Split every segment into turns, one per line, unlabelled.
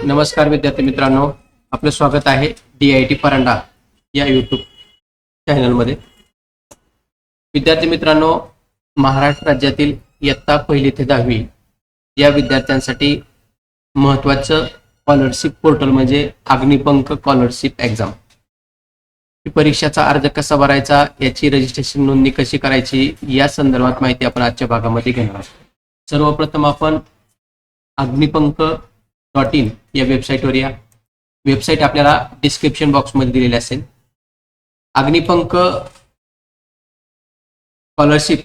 नमस्कार विद्यार्थी मित्रांनो, आपलं स्वागत आहे DIT परांडा या यूट्यूब चॅनलमध्ये। विद्यार्थी मित्रांनो, महाराष्ट्र राज्यातील इयत्ता 1ली ते 10वी या विद्यार्थ्यांसाठी महत्त्वाचं स्कॉलरशिप पोर्टल म्हणजे अग्निपंख स्कॉलरशिप एक्झाम। परीक्षेचा अर्ज कसा भरायचा, याची रजिस्ट्रेशन नोंदणी कशी करायची या संदर्भात माहिती आपण आजच्या भागामध्ये घेणार आहोत। सर्वप्रथम आपण अग्निपंख.in या वेबसाईटवर या। वेबसाईट आपल्याला डिस्क्रिप्शन बॉक्समध्ये दिलेली असेल। Agnipankh scholarship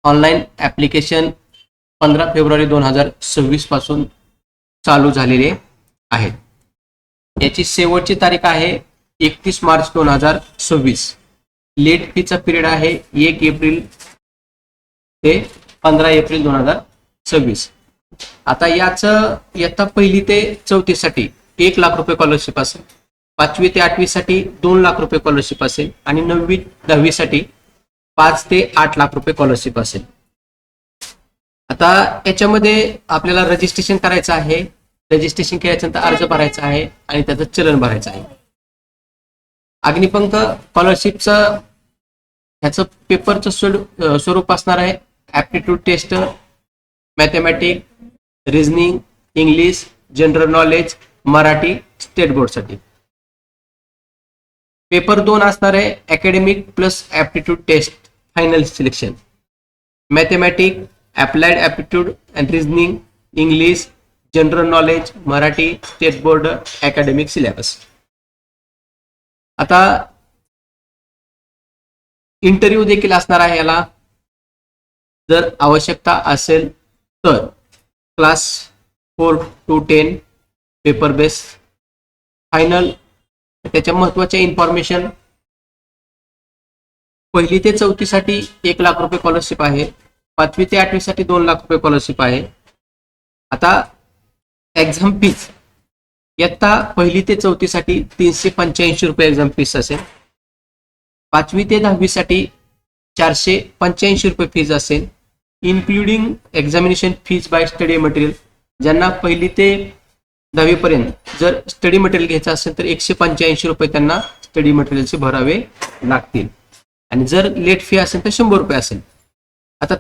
online application 15 February 2026 पासून चालू झालेले आहे। याची शेवटची तारीख आहे 31 मार्च 2026। लेट फीचा पिरियड आहे 1 एप्रिल ते 15 एप्रिल 2026। आता याचं इयत्ता 1ली ते 4थी साठी 1 लाख रुपये स्कॉलरशिप असेल, 5वी ते 8वी साठी 2 लाख रुपये स्कॉलरशिप असेल आणि 9वी 10वी साठी 5 ते 8 लाख रुपये स्कॉलरशिप असेल। आता याच्यामध्ये आपल्याला रजिस्ट्रेशन करायचं आहे। रजिस्ट्रेशन केल्यानंतर अर्ज भरायचा आहे आणि त्याचं चलन भरायचं आहे। अग्निपंख स्कॉलरशिपचं ह्याचं पेपरचं स्वरूप असणार आहे aptitude test, mathematics, reasoning, English, general knowledge, Marathi state बोर्डसाठी। पेपर 2 असणार आहे academic plus aptitude test final selection, mathematics, applied aptitude and reasoning, English, general knowledge, Marathi state board academic syllabus. आता इंटरव्ह्यू देखील असणार आहे याला, जर आवश्यकता असेल तर class 4 to 10 paper base final. त्याच्या महत्त्वाच्या इन्फॉर्मेशन 1ली ते 4थी साठी 1 लाख रुपये स्कॉलरशिप आहे, 5वी ते 8वी साठी 2 लाख रुपये स्कॉलरशिप आहे। आता एक्झाम फीज इयत्ता 1ली ते 4थी साठी 385 रुपये एक्झाम फीस असेल, 5वी ते 10वी साठी 485 रुपये फीज असेल, including examination fees bye study material. ज्यांना 1ली ते 10वी पर्यंत जर स्टडी मटेरियल घ्यायचं असेल तर 185 रुपये त्यांना स्टडी मटेरियलचे भरावे लागतील आणि जर लेट फी असेल तर 100 रुपये असेल। आता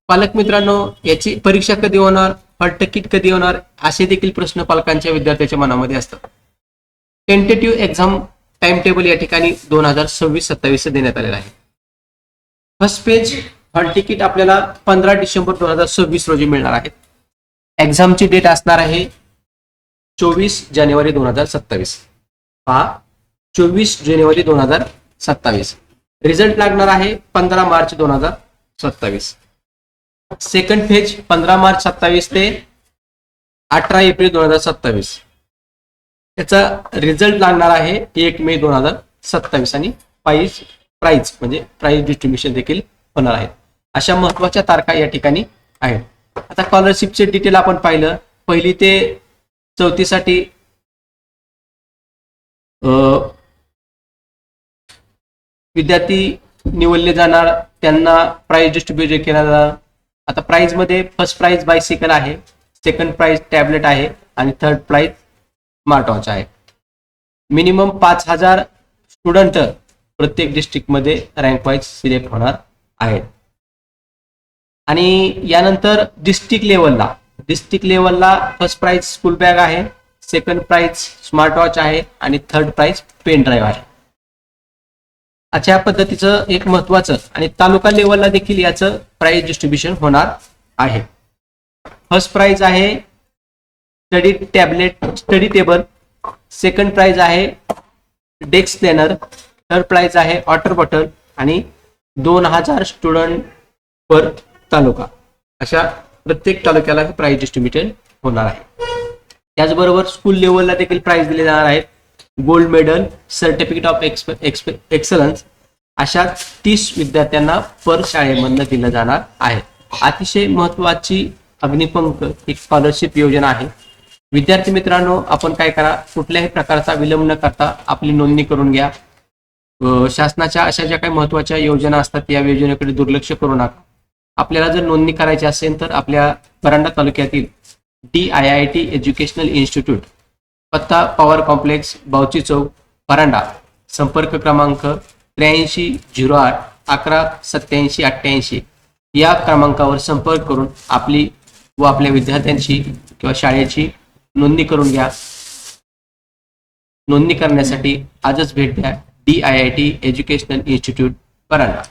पालक मित्रांनो, याची परीक्षा कधी होणार, हॉल तिकीट कधी होणार, असे देखील प्रश्न पालकांच्या विद्यार्थ्याच्या मनामध्ये असतात। टेंटेटिव्ह एक्झाम टाइम टेबल या ठिकाणी 2026-27 देण्यात आलेला आहे। फर्स्ट पेज हॉल तिकीट आपल्याला 15 डिसेंबर 2026 रोजी मिळणार आहे। एक्झामची डेट असणार आहे 24 जानेवारी 2027। पहा, 24 जानेवारी 2027। रिझल्ट लागणार आहे 15 मार्च 2027। सेकंड फेज 15 मार्च 27 ते 18 एप्रिल 2027। त्याचा रिझल्ट लागणार आहे 1 मे 2027 आणि प्राइज म्हणजे प्राइज डिस्ट्रीब्युशन देखील होणार आहे। अशा महत्त्वाच्या तारखा या ठिकाणी आहेत। आता स्कॉलरशिपचे डिटेल आपण पाहिलं, 1ली ते 4थी साठी विद्यार्थी निवडले जाणार, त्यांना प्राइज डिस्ट्रीब्युट केला जाणार। आता प्राइज मध्ये फर्स्ट प्राइज बायसिकल आहे, सेकंड प्राइज टॅबलेट आहे आणि थर्ड प्राइज स्मार्ट वॉच आहे। मिनिमम 5000 स्टुडंट प्रत्येक डिस्ट्रिक्ट मध्ये रँक वाईज सिलेक्ट होणार आहेत। आणि यानंतर डिस्ट्रिक्ट लेवलला फर्स्ट प्राइज स्कूल बॅग आहे, सेकंड प्राइज स्मार्ट वॉच आहे आणि थर्ड प्राइज पेन ड्राईव्ह आहे। अशा पद्धतीचं एक महत्त्वाचं आणि तालुका लेवलला देखील याचं प्राइज डिस्ट्रीब्युशन होणार आहे। फर्स्ट प्राइज आहे स्टडी टेबल, सेकंड प्राइज आहे डेस्क प्लॅनर, थर्ड प्राइज आहे वॉटर बॉटल आणि 2000 स्टुडंट पर तालुका। अशा प्रत्येक तालुक्याला हे प्राइज डिस्ट्रीब्युटेड होणार आहे। त्याचबरोबर स्कूल लेवलला देखील प्राइज दिले जाणार आहेत। Gold medal, certificate of excellence अशा 30 विद्यार्थ्यांना पर शाळेमधनं दिलं जाणार आहे। अतिशय महत्त्वाची अग्निपंख एक स्कॉलरशिप योजना आहे। विद्यार्थी मित्रांनो, आपण काय करा, कुठल्याही प्रकारचा विलंब न करता आपली नोंदणी करून घ्या। शासनाच्या अशा ज्या काही महत्त्वाच्या योजना असतात या योजनेकडे दुर्लक्ष करू नका। आपल्याला जर नोंदणी करायची असेल तर आपल्या परांडा तालुक्यातील DIIT एज्युकेशनल इन्स्टिट्यूट, पत्ता पॉवर कॉम्प्लेक्स, बावची चौक, परांडा. संपर्क क्रमांक 8308118788 या क्रमांकावर संपर्क करून आपली व आपल्या विद्यार्थ्यांची किंवा शाळेची नोंदणी करून घ्या. नोंदणी करण्यासाठी आजच भेट द्या DIIT एज्युकेशनल इन्स्टिट्यूट, परांडा.